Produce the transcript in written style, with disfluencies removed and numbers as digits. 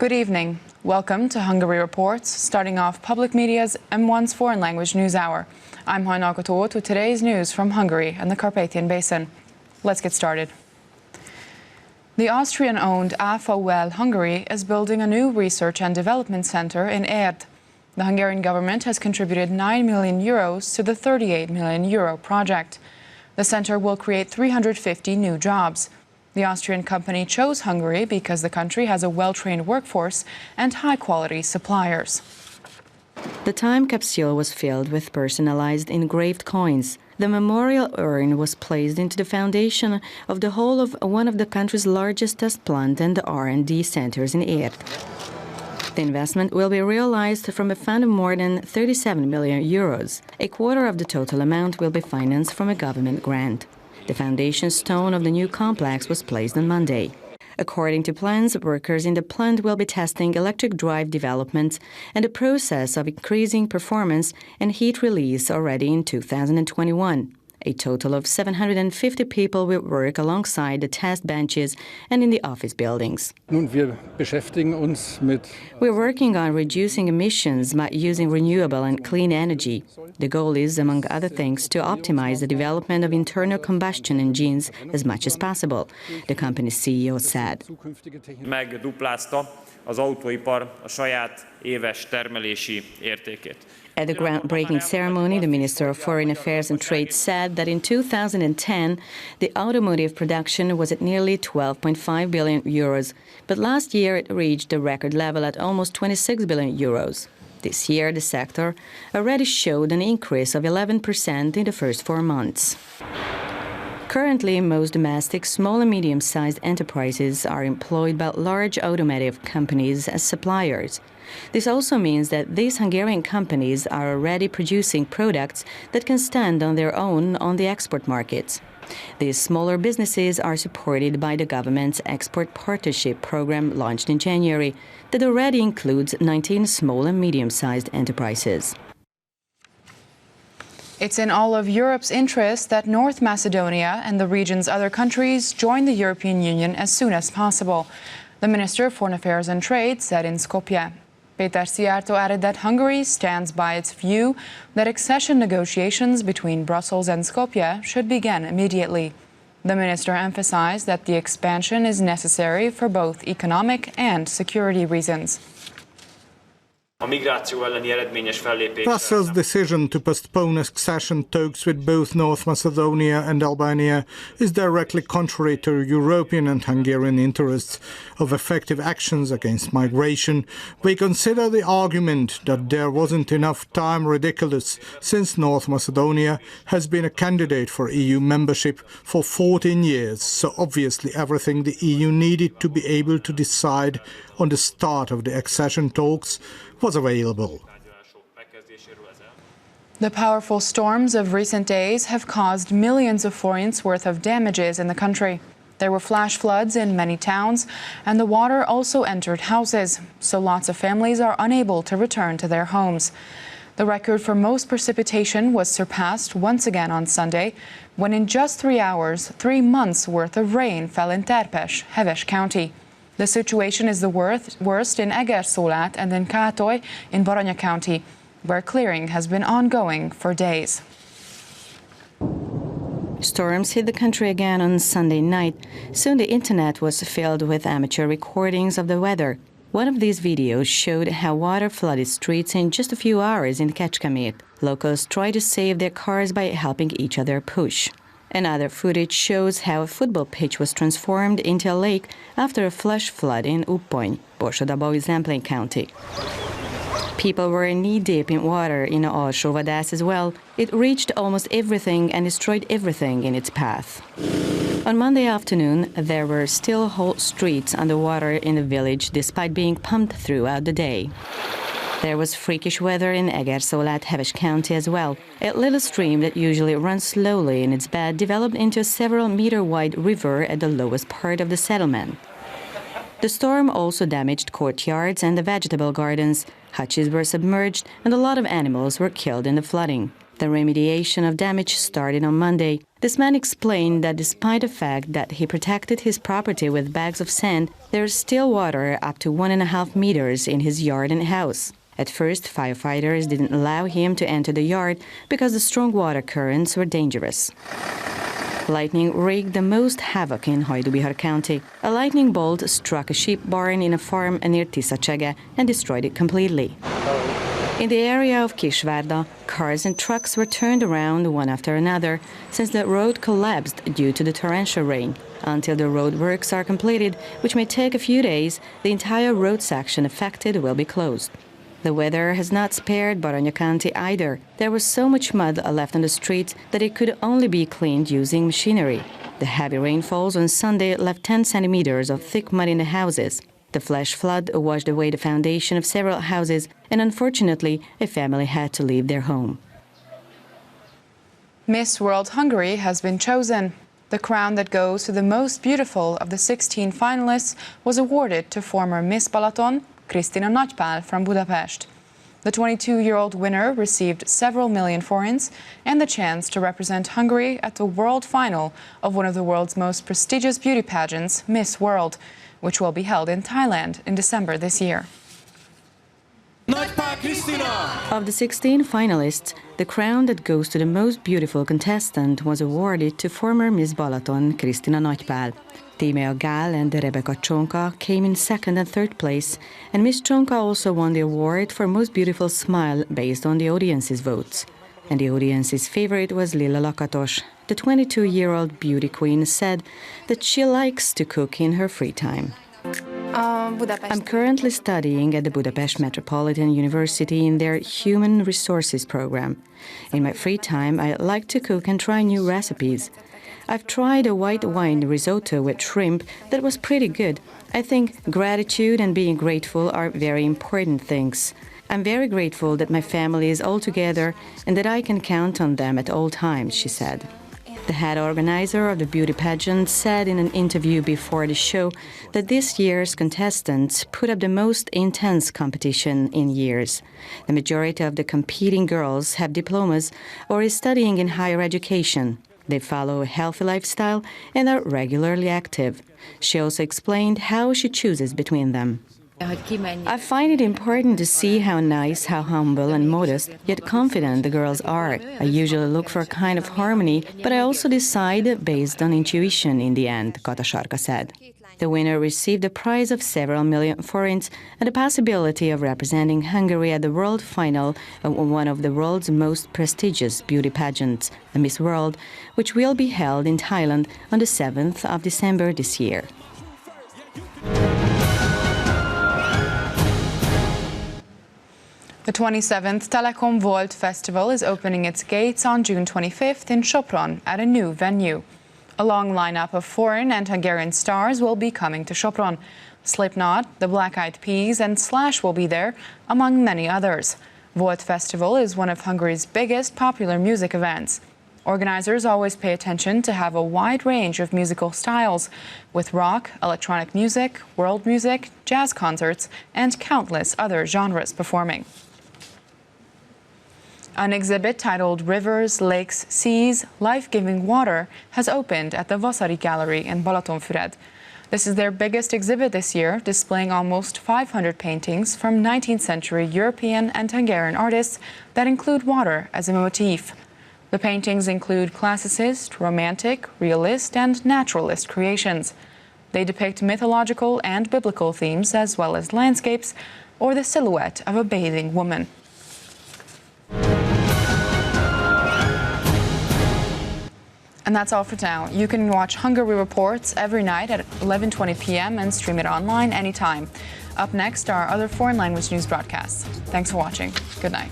Good evening. Welcome to Hungary Reports, starting off public media's M1's foreign language news hour. I'm Híradó with today's news from Hungary and the Carpathian Basin. Let's get started. The Austrian-owned AFOL Hungary is building a new research and development centre in Érd. The Hungarian government has contributed 9 million euros to the 38 million euro project. The centre will create 350 new jobs. The Austrian company chose Hungary because the country has a well-trained workforce and high-quality suppliers. The time capsule was filled with personalized engraved coins. The memorial urn was placed into the foundation of the whole of one of the country's largest test plant and R&D centers in Érd. The investment will be realized from a fund of more than 37 million euros. A quarter of the total amount will be financed from a government grant. The foundation stone of the new complex was placed on Monday. According to plans, workers in the plant will be testing electric drive developments and the process of increasing performance and heat release already in 2021. A total of 750 people will work alongside the test benches and in the office buildings. We're working on reducing emissions by using renewable and clean energy. The goal is, among other things, to optimize the development of internal combustion engines as much as possible, the company's CEO said. Megduplázta az autóipar a saját éves termelési értékét. At the groundbreaking ceremony, the Minister of Foreign Affairs and Trade said that in 2010, the automotive production was at nearly 12.5 billion euros, but last year it reached a record level at almost 26 billion euros. This year, the sector already showed an increase of 11% in the first 4 months. Currently, most domestic small and medium-sized enterprises are employed by large automotive companies as suppliers. This also means that these Hungarian companies are already producing products that can stand on their own on the export markets. These smaller businesses are supported by the government's Export Partnership program launched in January that already includes 19 small and medium-sized enterprises. It's in all of Europe's interest that North Macedonia and the region's other countries join the European Union as soon as possible, the Minister of Foreign Affairs and Trade said in Skopje. Péter Szijjártó added that Hungary stands by its view that accession negotiations between Brussels and Skopje should begin immediately. The minister emphasized that the expansion is necessary for both economic and security reasons. Brussels' decision to postpone accession talks with both North Macedonia and Albania is directly contrary to European and Hungarian interests of effective actions against migration. We consider the argument that there wasn't enough time ridiculous, since North Macedonia has been a candidate for EU membership for 14 years, so obviously everything the EU needed to be able to decide on the start of the accession talks was available. The powerful storms of recent days have caused millions of forints worth of damages in the country. There were flash floods in many towns, and the water also entered houses, so lots of families are unable to return to their homes. The record for most precipitation was surpassed once again on Sunday, when in just 3 hours, 3 months' worth of rain fell in Terpes, Heves County. The situation is the worst in Egerszólát and in Kátoly in Baranya County, where clearing has been ongoing for days. Storms hit the country again on Sunday night. Soon the internet was filled with amateur recordings of the weather. One of these videos showed how water flooded streets in just a few hours in Kecskemét. Locals tried to save their cars by helping each other push. Another footage shows how a football pitch was transformed into a lake after a flash flood in Uppony, Borsod-Zemplén County. People were knee-deep in water in Alsóvadász as well. It reached almost everything and destroyed everything in its path. On Monday afternoon, there were still whole streets underwater in the village despite being pumped throughout the day. There was freakish weather in Egerszólát, Heves County as well. A little stream that usually runs slowly in its bed developed into a several-meter-wide river at the lowest part of the settlement. The storm also damaged courtyards and the vegetable gardens. Hutches were submerged and a lot of animals were killed in the flooding. The remediation of damage started on Monday. This man explained that despite the fact that he protected his property with bags of sand, there is still water up to 1.5 meters in his yard and house. At first, firefighters didn't allow him to enter the yard because the strong water currents were dangerous. Lightning wreaked the most havoc in Hajdú-Bihar County. A lightning bolt struck a sheep barn in a farm near Tiszacsege and destroyed it completely. In the area of Kisvárda, cars and trucks were turned around one after another since the road collapsed due to the torrential rain. Until the road works are completed, which may take a few days, the entire road section affected will be closed. The weather has not spared Baranya County either. There was so much mud left on the streets that it could only be cleaned using machinery. The heavy rainfalls on Sunday left 10 centimeters of thick mud in the houses. The flash flood washed away the foundation of several houses, and unfortunately, a family had to leave their home. Miss World Hungary has been chosen. The crown that goes to the most beautiful of the 16 finalists was awarded to former Miss Balaton, Krisztina Nagypál from Budapest. The 22-year-old winner received several million forints and the chance to represent Hungary at the world final of one of the world's most prestigious beauty pageants, Miss World, which will be held in Thailand in December this year. Of the 16 finalists, the crown that goes to the most beautiful contestant was awarded to former Miss Balaton, Krisztina Nagypál. Tímea Gál and Rebecca Csonka came in second and third place, and Miss Csonka also won the award for Most Beautiful Smile based on the audience's votes. And the audience's favorite was Lilla Lakatos. The 22-year-old beauty queen said that she likes to cook in her free time. I'm currently studying at the Budapest Metropolitan University in their Human Resources program. In my free time, I like to cook and try new recipes. I've tried a white wine risotto with shrimp that was pretty good. I think gratitude and being grateful are very important things. I'm very grateful that my family is all together and that I can count on them at all times, she said. The head organizer of the beauty pageant said in an interview before the show that this year's contestants put up the most intense competition in years. The majority of the competing girls have diplomas or is studying in higher education. They follow a healthy lifestyle and are regularly active. She also explained how she chooses between them. I find it important to see how nice, how humble and modest, yet confident the girls are. I usually look for a kind of harmony, but I also decide based on intuition in the end, Kata Sarka said. The winner received a prize of several million forints and the possibility of representing Hungary at the world final of one of the world's most prestigious beauty pageants, the Miss World, which will be held in Thailand on the 7th of December this year. The 27th Telekom Volt Festival is opening its gates on June 25th in Sopron at a new venue. A long lineup of foreign and Hungarian stars will be coming to Sopron. Slipknot, the Black Eyed Peas and Slash will be there, among many others. Volt Festival is one of Hungary's biggest popular music events. Organizers always pay attention to have a wide range of musical styles, with rock, electronic music, world music, jazz concerts, and countless other genres performing. An exhibit titled Rivers, Lakes, Seas, Life-Giving Water has opened at the Vasari Gallery in Balatonfüred. This is their biggest exhibit this year, displaying almost 500 paintings from 19th century European and Hungarian artists that include water as a motif. The paintings include classicist, romantic, realist, and naturalist creations. They depict mythological and biblical themes as well as landscapes or the silhouette of a bathing woman. And that's all for now. You can watch Hungary Reports every night at 11:20 p.m. and stream it online anytime. Up next are other foreign language news broadcasts. Thanks for watching. Good night.